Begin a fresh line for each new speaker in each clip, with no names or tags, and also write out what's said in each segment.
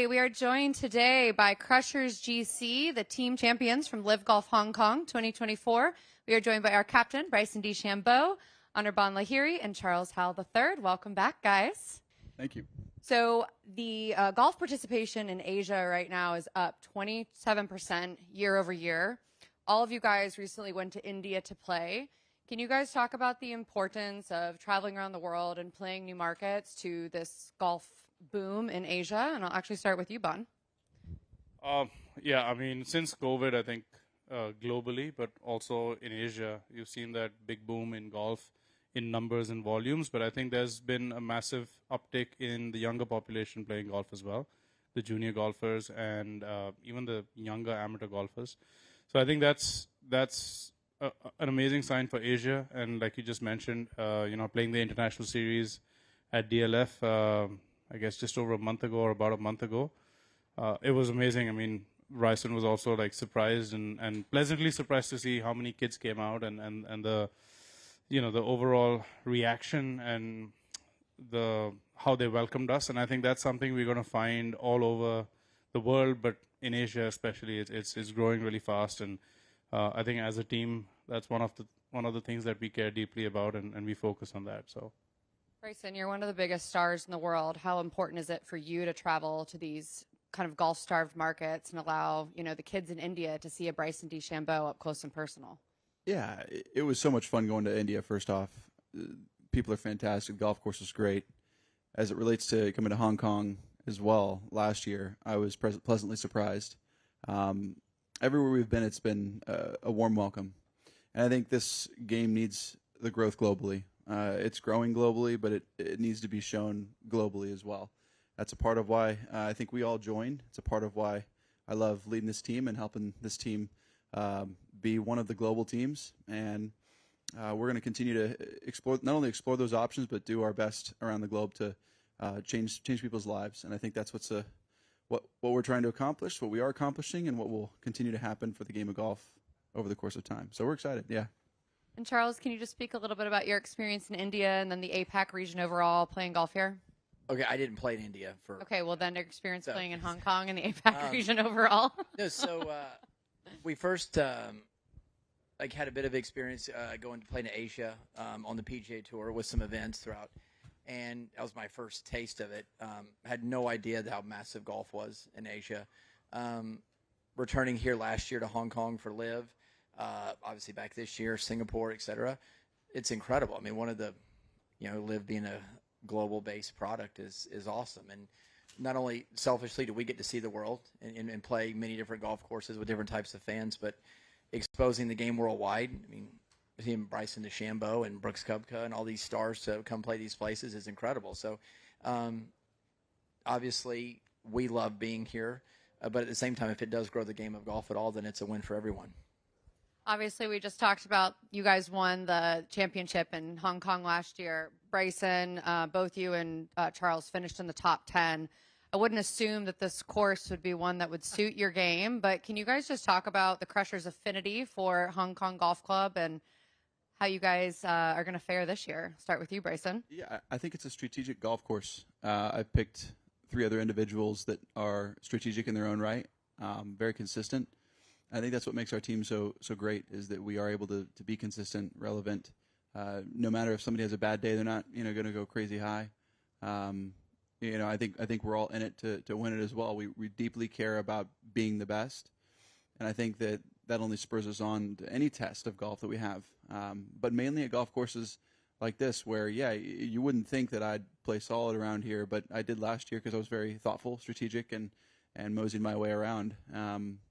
we are joined today by Crushers GC, the team champions from LIV Golf Hong Kong 2024. We are joined by our captain, Bryson DeChambeau, Anirban Lahiri, and Charles Howell III. Welcome back, guys.
Thank you.
So the golf participation in Asia right now is up 27% year over year. All of you guys recently went to India to play. Can you guys talk about the importance of traveling around the world and playing new markets to this golf boom in Asia? And I'll actually start with you, Bon.
Yeah, I mean, since COVID, I think globally, but also in Asia, you've seen that big boom in golf in numbers and volumes. But I think there's been a massive uptick in the younger population playing golf as well, the junior golfers and even the younger amateur golfers. So I think that's an amazing sign for Asia. And like you just mentioned, playing the international series at DLF, I guess just over a month ago or about a month ago, it was amazing. I mean, Bryson was also like surprised and pleasantly surprised to see how many kids came out and the, the overall reaction and how they welcomed us. And I think that's something we're going to find all over the world, but in Asia especially, it's growing really fast. And I think as a team, that's one of the things that we care deeply about, and we focus on that. So,
Bryson, you're one of the biggest stars in the world. How important is it for you to travel to these kind of golf-starved markets and allow, the kids in India to see a Bryson DeChambeau up close and personal?
Yeah, it was so much fun going to India, first off. People are fantastic. The golf course was great. As it relates to coming to Hong Kong as well, last year, I was pleasantly surprised. Everywhere we've been, it's been a warm welcome. And I think this game needs the growth globally. It's growing globally, but it needs to be shown globally as well. That's a part of why I think we all joined. It's a part of why I love leading this team and helping this team be one of the global teams. And we're going to continue to not only explore those options, but do our best around the globe to change people's lives. And I think that's what we're trying to accomplish, what we are accomplishing, and what will continue to happen for the game of golf over the course of time. So we're excited, yeah.
And Charles, can you just speak a little bit about your experience in India and then the APAC region overall playing golf here?
Okay, I didn't play in India for.
Okay, well then your experience playing in Hong Kong and the APAC region overall.
No, so we first had a bit of experience going to play in Asia on the PGA Tour with some events throughout, and that was my first taste of it. Had no idea how massive golf was in Asia. Returning here last year to Hong Kong for LIV, obviously back this year, Singapore, etc. It's incredible. I mean, one of the, LIV being a global-based product is awesome. And not only selfishly do we get to see the world and play many different golf courses with different types of fans, but exposing the game worldwide. I mean, seeing Bryson DeChambeau and Brooks Koepka and all these stars to come play these places is incredible. So obviously we love being here, but at the same time, if it does grow the game of golf at all, then it's a win for everyone.
Obviously, we just talked about you guys won the championship in Hong Kong last year. Bryson, both you and Charles finished in the top 10. I wouldn't assume that this course would be one that would suit your game, but can you guys just talk about the Crushers' affinity for Hong Kong Golf Club and how you guys are going to fare this year? Start with you, Bryson.
Yeah, I think it's a strategic golf course. I've picked 3 other individuals that are strategic in their own right, very consistent. I think that's what makes our team so great, is that we are able to be consistent, relevant. No matter if somebody has a bad day, they're not going to go crazy high. I think we're all in it to win it as well. We deeply care about being the best, and I think that only spurs us on to any test of golf that we have. But mainly at golf courses like this, where you wouldn't think that I'd play solid around here, but I did last year because I was very thoughtful, strategic, and moseyed my way around.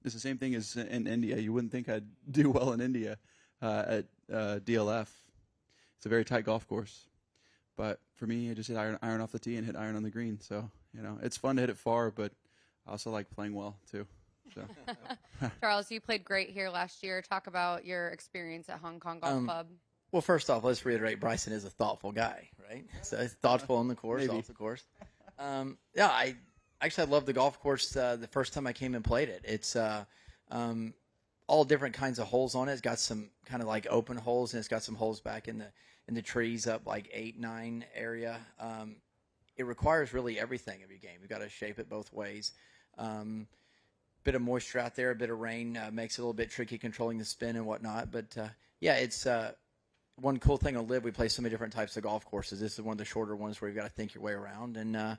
It's the same thing as in India. You wouldn't think I'd do well in India at DLF. It's a very tight golf course. But for me, I just hit iron off the tee and hit iron on the green. So, it's fun to hit it far, but I also like playing well, too. So.
Charles, you played great here last year. Talk about your experience at Hong Kong Golf Club.
Well, first off, let's reiterate, Bryson is a thoughtful guy, right? So he's thoughtful on the course, off the course. I love the golf course the first time I came and played it. It's all different kinds of holes on it. It's got some kind of like open holes, and it's got some holes back in the trees up like 8, 9 area. it requires really everything of your game. You've got to shape it both ways. Bit of moisture out there, a bit of rain makes it a little bit tricky controlling the spin and whatnot. But yeah, it's one cool thing on LIV. We play so many different types of golf courses. This is one of the shorter ones where you've got to think your way around. And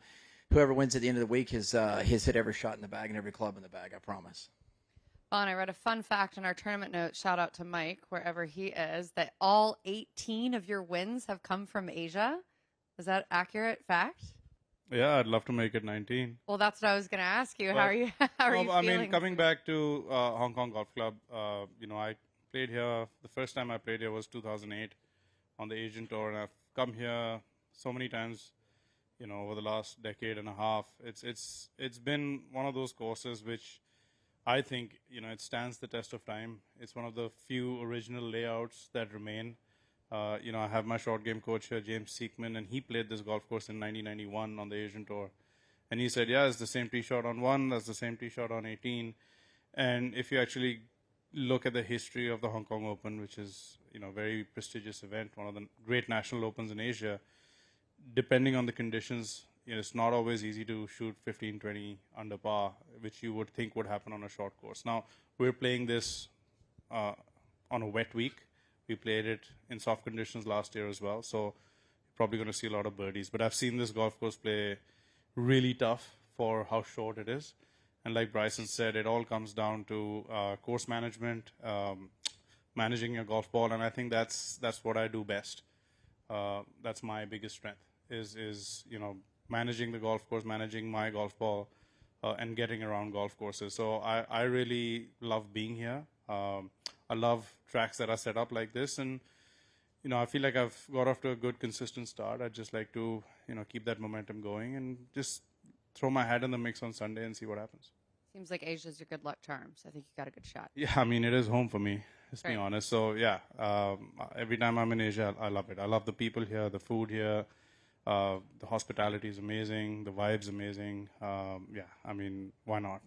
whoever wins at the end of the week has hit every shot in the bag and every club in the bag, I promise.
Well, and I read a fun fact in our tournament notes, shout out to Mike, wherever he is, that all 18 of your wins have come from Asia. Is that accurate fact?
Yeah, I'd love to make it 19.
Well, that's what I was going to ask you. How are you feeling?
I mean, coming back to Hong Kong Golf Club, I played here. The first time I played here was 2008 on the Asian Tour, and I've come here so many times, over the last decade and a half. It's been one of those courses which I think, it stands the test of time. It's one of the few original layouts that remain. I have my short game coach here, James Seekman, and he played this golf course in 1991 on the Asian Tour. And he said, yeah, it's the same tee shot on 1, that's the same tee shot on 18. And if you actually look at the history of the Hong Kong Open, which is, a very prestigious event, one of the great national opens in Asia, depending on the conditions, it's not always easy to shoot 15, 20 under par, which you would think would happen on a short course. Now, we're playing this on a wet week. We played it in soft conditions last year as well, so you're probably going to see a lot of birdies. But I've seen this golf course play really tough for how short it is. And like Bryson said, it all comes down to course management, managing your golf ball, and I think that's what I do best. That's my biggest strength, is managing the golf course, managing my golf ball, and getting around golf courses. So I really love being here. I love tracks that are set up like this, and I feel like I've got off to a good, consistent start. I'd just like to keep that momentum going and just throw my hat in the mix on Sunday and see what happens.
Seems like Asia's your good luck charm, so I think you got a good shot.
Yeah, I mean, it is home for me, let's be honest. So yeah, every time I'm in Asia, I love it. I love the people here, the food here. The hospitality is amazing. The vibe's amazing. Yeah, I mean, why not?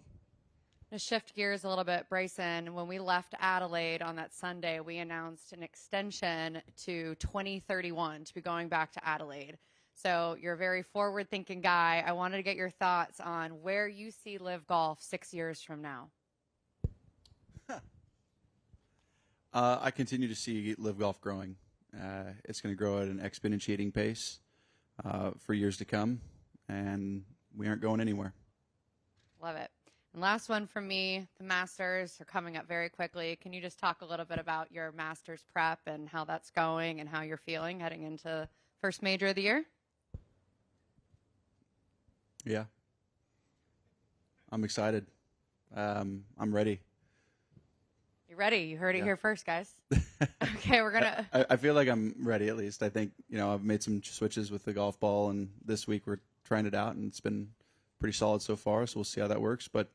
To shift gears a little bit, Bryson, when we left Adelaide on that Sunday, we announced an extension to 2031 to be going back to Adelaide. So you're a very forward-thinking guy. I wanted to get your thoughts on where you see LIV Golf 6 years from now.
I continue to see LIV Golf growing. It's going to grow at an exponentiating pace for years to come, and we aren't going anywhere.
Love it. And last one from me, the Masters are coming up very quickly. Can you just talk a little bit about your Masters prep and how that's going and how you're feeling heading into first major of the year?
Yeah. I'm excited. I'm ready.
You're ready. You heard it here first, guys. Okay, we're going to...
I feel like I'm ready, at least. I think, I've made some switches with the golf ball, and this week we're trying it out, and it's been pretty solid so far, so we'll see how that works. But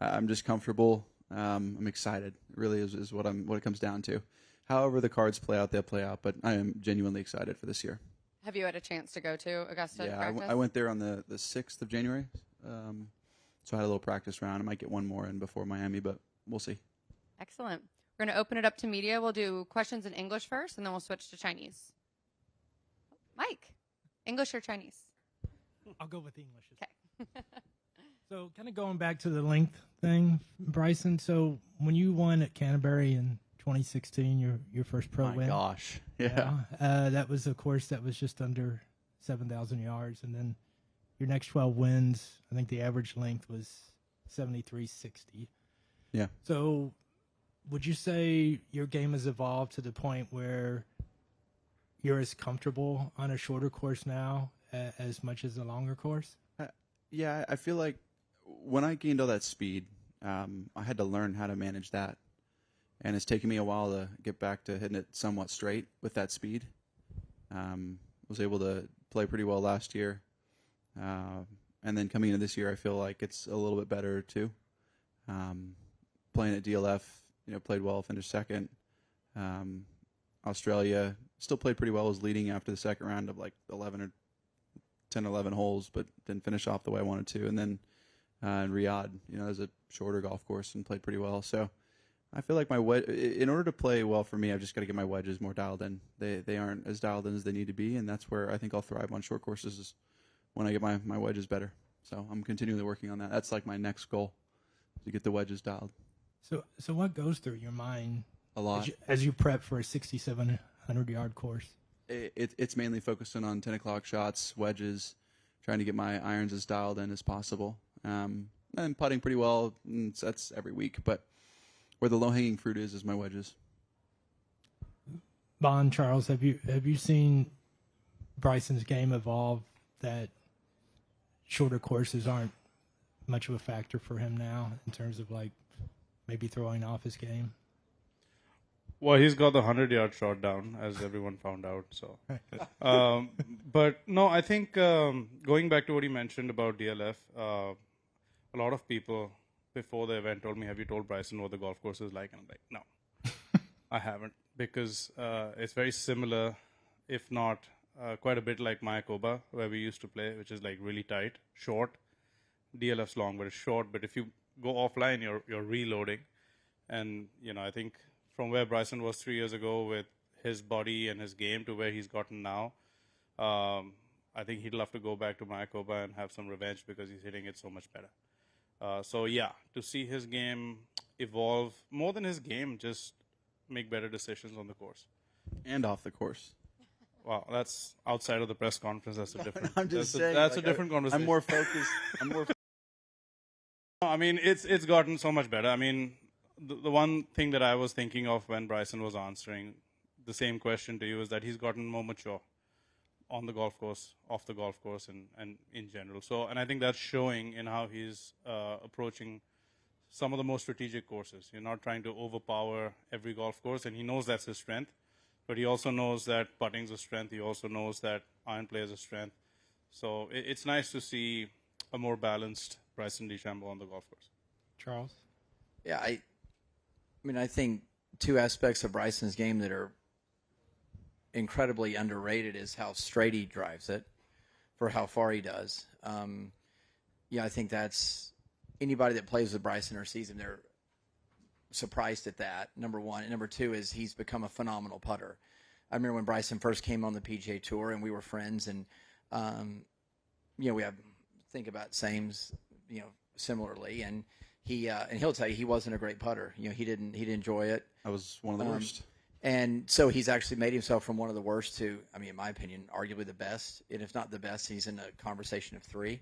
I'm just comfortable. I'm excited. It really is what it comes down to. However the cards play out, they'll play out, but I am genuinely excited for this year.
Have you had a chance to go to Augusta?
Yeah, I went there on the 6th of January, so I had a little practice round. I might get one more in before Miami, but we'll see.
Excellent. We're going to open it up to media. We'll do questions in English first, and then we'll switch to Chinese. Mike, English or Chinese?
I'll go with English.
Okay.
So kind of going back to the length thing, Bryson, so when you won at Canterbury in 2016, your first pro win.
My gosh. Yeah.
That was a course that was just under 7,000 yards. And then your next 12 wins, I think the average length was 73.60.
Yeah.
So would you say your game has evolved to the point where you're as comfortable on a shorter course now as much as a longer course?
Yeah, I feel like when I gained all that speed, I had to learn how to manage that. And it's taken me a while to get back to hitting it somewhat straight with that speed. Was able to play pretty well last year. And then coming into this year, I feel like it's a little bit better too. Playing at DLF, played well, finished second. Australia, still played pretty well, was leading after the second round of like 11 holes, but didn't finish off the way I wanted to. And then in Riyadh, it was a shorter golf course and played pretty well. So I feel like in order to play well for me, I've just got to get my wedges more dialed in. They aren't as dialed in as they need to be, and that's where I think I'll thrive on short courses when I get my wedges better. So I'm continually working on that. That's like my next goal, to get the wedges dialed.
So what goes through your mind
A lot.
as you prep for a 6,700-yard course?
It's mainly focusing on 10 o'clock shots, wedges, trying to get my irons as dialed in as possible. And putting pretty well. That's every week. But where the low-hanging fruit is my wedges.
Bon, Charles, have you seen Bryson's game evolve, that shorter courses aren't much of a factor for him now in terms of like maybe throwing off his game?
Well, he's got the 100-yard shot down, as everyone found out. So, but no, I think going back to what he mentioned about DLF, a lot of people before the event told me, "Have you told Bryson what the golf course is like?" And I'm like, "No, I haven't," because it's very similar, if not quite a bit like Mayakoba, where we used to play, which is like really tight, short. DLF's long, but it's short. But if you go offline, you're reloading, and I think from where Bryson was 3 years ago with his body and his game to where he's gotten now, I think he'd love to go back to Mayakoba and have some revenge because he's hitting it so much better. So yeah, to see his game evolve, more than his game, just make better decisions on the course.
And off the course.
Wow, that's outside of the press conference. That's a different.
I'm just saying.
That's a different conversation.
I'm more focused.
I mean, it's gotten so much better. I mean, the one thing that I was thinking of when Bryson was answering the same question to you is that he's gotten more mature on the golf course, off the golf course, and in general. So, and I think that's showing in how he's approaching some of the more strategic courses. You're not trying to overpower every golf course, and he knows that's his strength. But he also knows that putting's a strength. He also knows that iron play is a strength. So it's nice to see a more balanced Bryson DeChambeau on the golf course.
Charles?
Yeah, I mean, I think two aspects of Bryson's game that are incredibly underrated is how straight he drives it for how far he does. Yeah, I think that's anybody that plays with Bryson or sees him, they're surprised at that, number one. And number two is he's become a phenomenal putter. I remember when Bryson first came on the PGA Tour and we were friends, and we have think about Sames, similarly, and he'll tell you he wasn't a great putter. He didn't enjoy it.
I was one of the worst.
And so he's actually made himself from one of the worst to, I mean, in my opinion, arguably the best. And if not the best, he's in a conversation of three.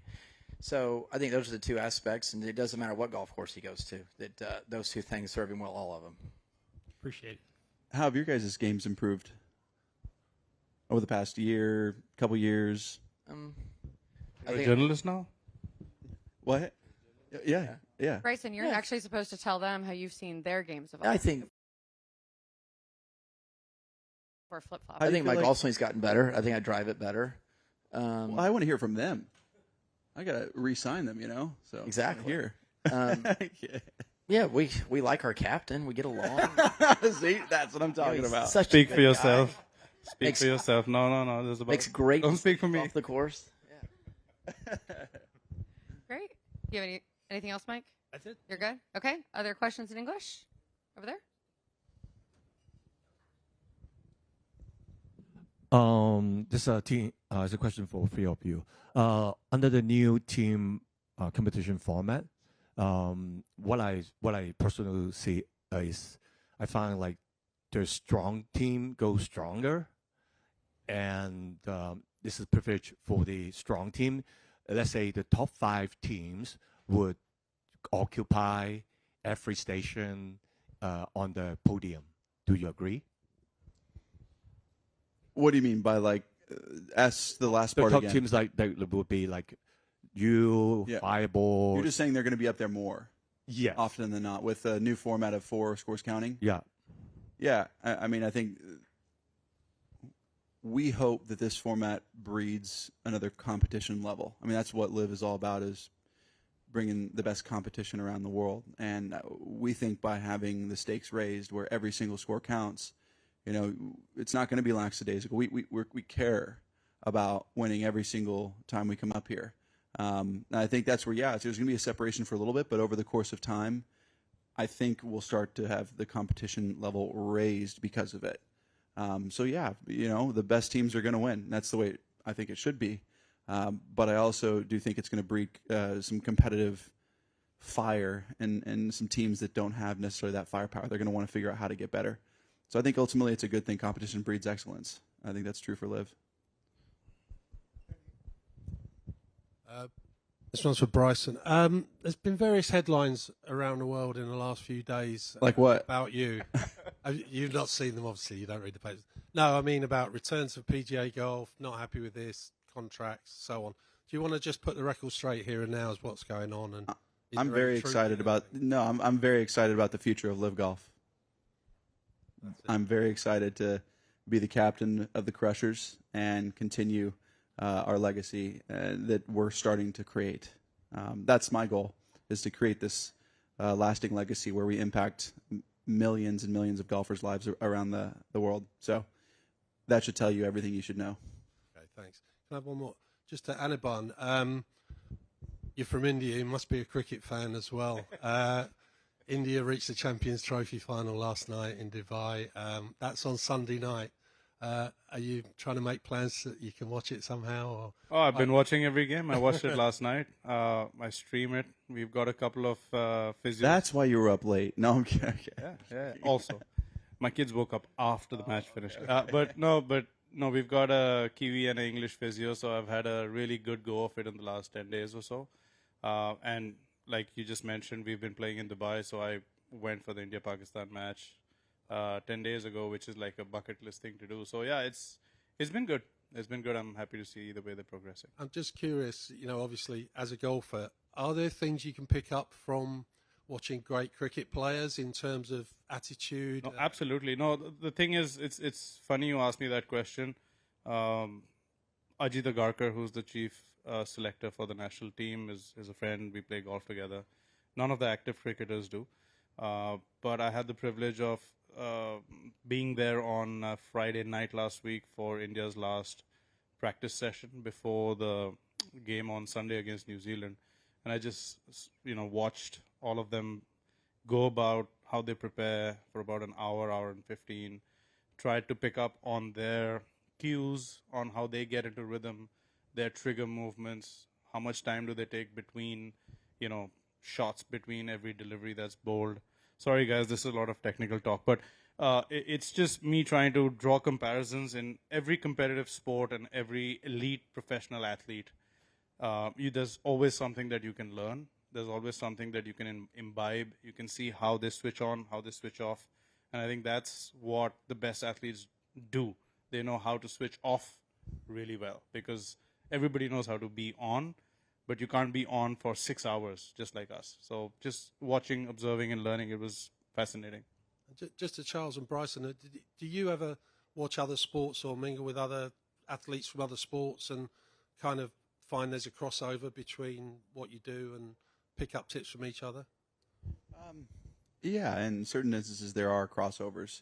So I think those are the two aspects, and it doesn't matter what golf course he goes to, that those two things serve him well, all of them.
Appreciate it.
How have your guys' games improved over the past year, couple years?
You're a journalist now?
What? Yeah.
Bryson, you're actually supposed to tell them how you've seen their games evolve.
I think
Or flip-flop.
I think my golf swing's gotten better. I think I drive it better.
Well, I want to hear from them. I got to re-sign them, So
Exactly.
Here.
Yeah, we like our captain. We get along.
See, that's what I'm talking about.
Speak for yourself. Speak for yourself. No. This is about.
Makes great.
Don't speak for me.
Off the course.
Great. Do you have anything else, Mike?
That's it.
You're good? Okay. Other questions in English? Over there?
This is a question for three of you. Under the new team competition format, what I personally see is I find like the strong team goes stronger, and this is privilege for the strong team. Let's say the top 5 teams would occupy every station on the podium. Do you agree?
What do you mean by ask the last part
The top
again?
teams they would be like you, Fireball.
You're just saying they're going to be up there more.
Yes.
Often than not, with a new format of 4 scores counting.
Yeah.
Yeah, I mean, I think we hope that this format breeds another competition level. I mean, that's what LIV is all about, is bringing the best competition around the world. And we think by having the stakes raised where every single score counts, it's not going to be lackadaisical. We care about winning every single time we come up here. And I think that's where, there's going to be a separation for a little bit, but over the course of time, I think we'll start to have the competition level raised because of it. The best teams are going to win. That's the way I think it should be. But I also do think it's going to breed some competitive fire and some teams that don't have necessarily that firepower. They're going to want to figure out how to get better. So I think ultimately it's a good thing. Competition breeds excellence. I think that's true for LIV.
This one's for Bryson. There's been various headlines around the world in the last few days.
Like what?
About you. You've not seen them, obviously. You don't read the papers. No, I mean about returns of PGA Golf, not happy with this, contracts, so on. Do you want to just put the record straight here and now as what's going on? And
I'm very excited about. No, I'm very excited about the future of LIV Golf. I'm very excited to be the captain of the Crushers and continue our legacy that we're starting to create. That's my goal, is to create this lasting legacy where we impact millions and millions of golfers' lives around the world. So that should tell you everything you should know.
Okay, thanks. Can I have one more? Just to Anirban. You're from India. You must be a cricket fan as well. India reached the Champions Trophy final last night in Dubai. That's on Sunday night. Are you trying to make plans that you can watch it somehow? Or?
Oh, I've been watching every game. I watched it last night. I stream it. We've got a couple of physios.
That's why you were up late. No, I'm kidding. Okay.
Yeah. Also, my kids woke up after the match finished. But no, we've got a Kiwi and an English physio, so I've had a really good go of it in the last 10 days or so. And like you just mentioned, we've been playing in Dubai, so I went for the India-Pakistan match 10 days ago, which is like a bucket list thing to do. So yeah, it's been good. It's been good. I'm happy to see the way they're progressing.
I'm just curious, obviously as a golfer, are there things you can pick up from watching great cricket players in terms of attitude?
No, absolutely. No, the thing is, it's funny you asked me that question. Ajit Agarkar, who's the chief selector for the national team, is a friend. We play golf together. None of the active cricketers do. But I had the privilege of being there on Friday night last week for India's last practice session before the game on Sunday against New Zealand. And I just, watched all of them go about how they prepare for about an hour and 15, tried to pick up on their cues, on how they get into rhythm, their trigger movements, how much time do they take between, shots between every delivery that's bowled. Sorry, guys, this is a lot of technical talk, but it's just me trying to draw comparisons in every competitive sport and every elite professional athlete. There's always something that you can learn. There's always something that you can imbibe. You can see how they switch on, how they switch off. And I think that's what the best athletes do. They know how to switch off really well, because everybody knows how to be on, but you can't be on for 6 hours just like us. So just watching, observing, and learning, it was fascinating.
Just to Charles and Bryson, do you ever watch other sports or mingle with other athletes from other sports and kind of find there's a crossover between what you do and pick up tips from each other?
Yeah, in certain instances there are crossovers.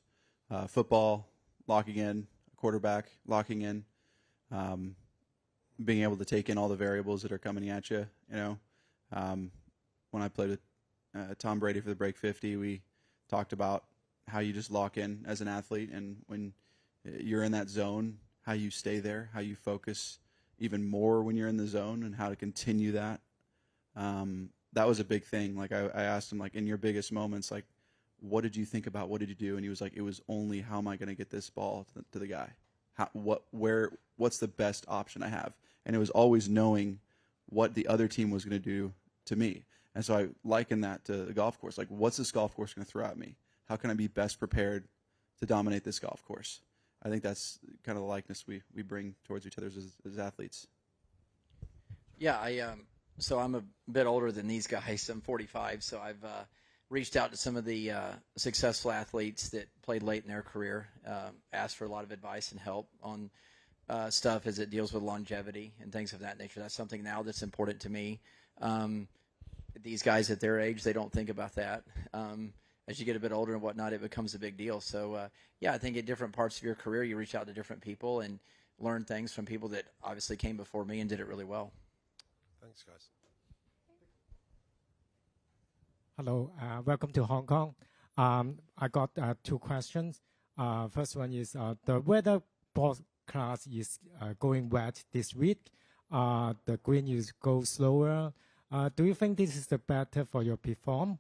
Football, locking in, quarterback, locking in, being able to take in all the variables that are coming at you. When I played with Tom Brady for the Break 50, we talked about how you just lock in as an athlete, and when you're in that zone, how you stay there, how you focus even more when you're in the zone, and how to continue that. That was a big thing. Like I asked him, like, in your biggest moments, like, what did you think about? What did you do? And he was like, it was only, how am I going to get this ball to the guy? What's the best option I have? And it was always knowing what the other team was going to do to me. And so I liken that to the golf course. Like, what's this golf course going to throw at me? How can I be best prepared to dominate this golf course? I think that's kind of the likeness we bring towards each other as athletes.
Yeah, so I'm a bit older than these guys. I'm 45, so I've reached out to some of the successful athletes that played late in their career, asked for a lot of advice and help on stuff as it deals with longevity and things of that nature. That's something now that's important to me. These guys at their age, they don't think about that. As you get a bit older and whatnot, it becomes a big deal. So, yeah, I think at different parts of your career, you reach out to different people and learn things from people that obviously came before me and did it really well.
Thanks, guys.
Hello, welcome to Hong Kong. I got 2 questions. First one is the weather broadcast is going wet this week. the green is go slower. Do you think this is the better for your perform?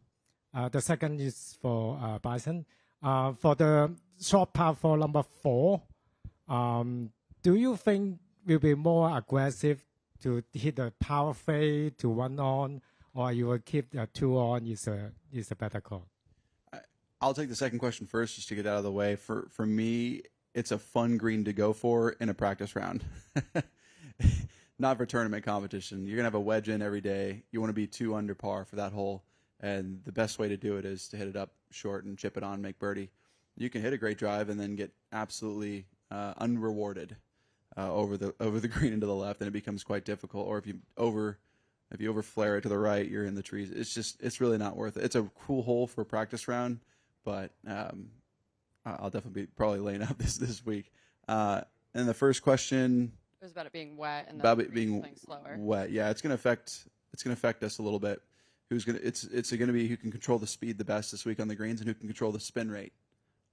The second is for Bryson. For the short par for number 4, do you think will be more aggressive to hit the power fade to 1 on, or you will keep the 2 on is a better call?
I'll take the second question first, just to get out of the way. For me, it's a fun green to go for in a practice round. Not for tournament competition. You're going to have a wedge in every day. You want to be 2 under par for that hole. And the best way to do it is to hit it up short and chip it on, make birdie. You can hit a great drive and then get absolutely unrewarded over the green into the left, and it becomes quite difficult. Or if you over flare it to the right, you're in the trees. It's really not worth it. It's a cool hole for a practice round, but I'll definitely be probably laying out this week. And the first question,
it was about it being wet and
about it being
playing slower.
Wet. Yeah, it's going to affect us a little bit. It's going to be who can control the speed the best this week on the greens and who can control the spin rate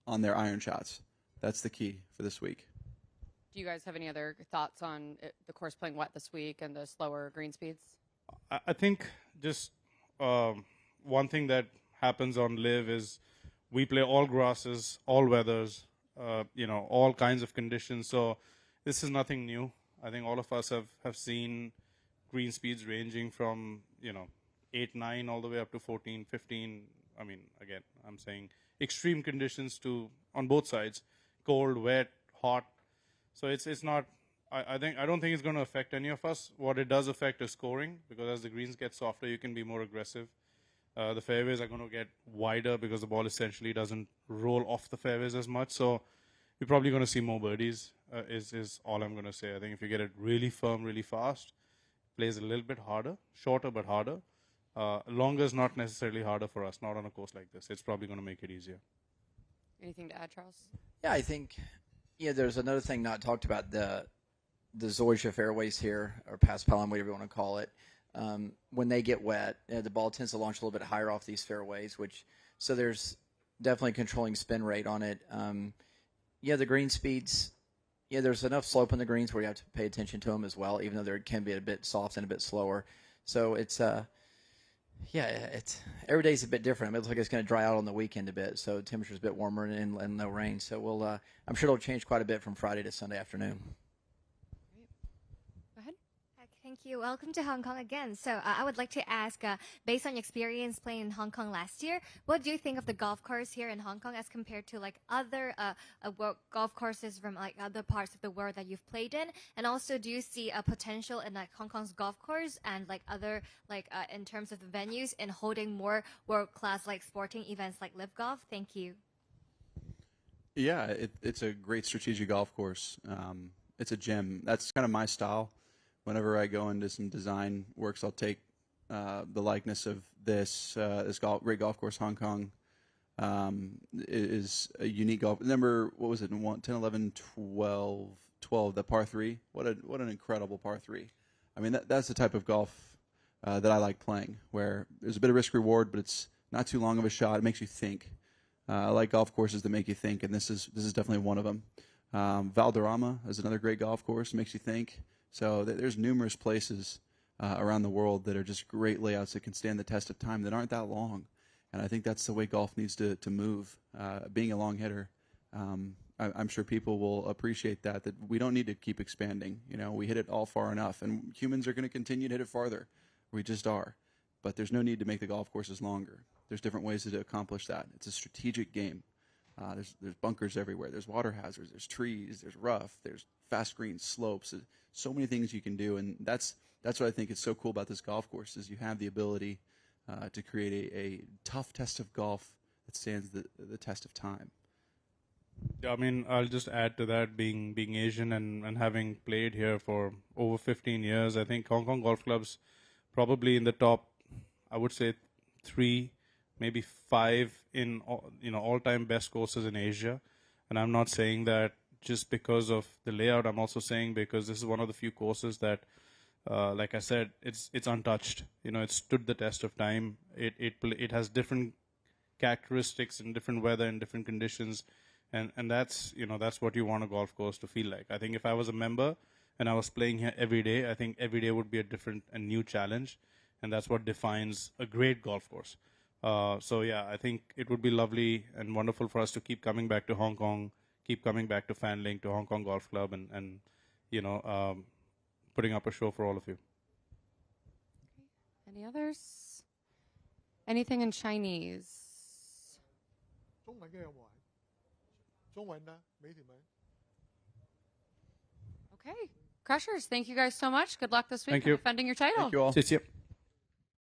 on their iron shots. That's the key for this week.
Do you guys have any other thoughts on the course playing wet this week and the slower green speeds?
I think just one thing that happens on LIV is we play all grasses, all weathers, all kinds of conditions. So this is nothing new. I think all of us have seen green speeds ranging from 8, 9 all the way up to 14, 15. I mean, again, I'm saying extreme conditions on both sides, cold, wet, hot. So it's not. I don't think it's going to affect any of us. What it does affect is scoring, because as the greens get softer, you can be more aggressive. The fairways are going to get wider because the ball essentially doesn't roll off the fairways as much. So you're probably going to see more birdies. Is all I'm going to say. I think if you get it really firm, really fast, plays a little bit harder, shorter but harder. Longer is not necessarily harder for us, not on a course like this. It's probably going to make it easier.
Anything to add, Charles?
Yeah, I think there's another thing not talked about, the zoysia fairways here, or pass palm, whatever you want to call it. When they get wet, the ball tends to launch a little bit higher off these fairways, so there's definitely controlling spin rate on it. The green speeds, there's enough slope in the greens where you have to pay attention to them as well, even though they can be a bit soft and a bit slower. So it's every day's a bit different. I mean, it looks like it's going to dry out on the weekend a bit, so temperature's a bit warmer and no rain. So I'm sure it'll change quite a bit from Friday to Sunday afternoon.
Go ahead.
Thank you. Welcome to Hong Kong again. So I would like to ask, based on your experience playing in Hong Kong last year, what do you think of the golf course here in Hong Kong as compared to like other golf courses from like other parts of the world that you've played in? And also, do you see a potential in like Hong Kong's golf course and like other in terms of the venues in holding more world-class like sporting events like LIV Golf? Thank you.
Yeah, it's a great strategic golf course. It's a gem. That's kind of my style. Whenever I go into some design works, I'll take the likeness of this great golf course. Hong Kong is a unique golf. Number, what was it, 10, 11, 12, the par 3. What an incredible par 3. I mean, that's the type of golf that I like playing, where there's a bit of risk reward, but it's not too long of a shot. It makes you think. I like golf courses that make you think, and this is definitely one of them. Valderrama is another great golf course. It makes you think. So there's numerous places around the world that are just great layouts that can stand the test of time that aren't that long. And I think that's the way golf needs to move. Being a long hitter, I'm sure people will appreciate that we don't need to keep expanding. We hit it all far enough, and humans are going to continue to hit it farther. We just are. But there's no need to make the golf courses longer. There's different ways to accomplish that. It's a strategic game. There's bunkers everywhere. There's water hazards. There's trees. There's rough. There's fast greens, slopes. So many things you can do, and that's what I think is so cool about this golf course is you have the ability to create a tough test of golf that stands the test of time.
Yeah, I mean, I'll just add to that, being Asian and having played here for over 15 years, I think Hong Kong golf clubs probably in the top, I would say 3, maybe 5 in all-time best courses in Asia. And I'm not saying that just because of the layout. I'm also saying because this is one of the few courses that, like I said, it's untouched. It stood the test of time. It has different characteristics in different weather and different conditions, and that's what you want a golf course to feel like. I think if I was a member, and I was playing here every day, I think every day would be a different and new challenge, and that's what defines a great golf course. So yeah, I think it would be lovely and wonderful for us to keep coming back to Hong Kong, keep coming back to Fanling, to Hong Kong Golf Club, and putting up a show for all of you.
Any others? Anything in Chinese?
中文嘅有冇啊？中文啦，美田咪。
Okay. Crushers, thank you guys so much. Good luck this week
Thank
in
you.
defending your title.
Thank you all.
谢谢。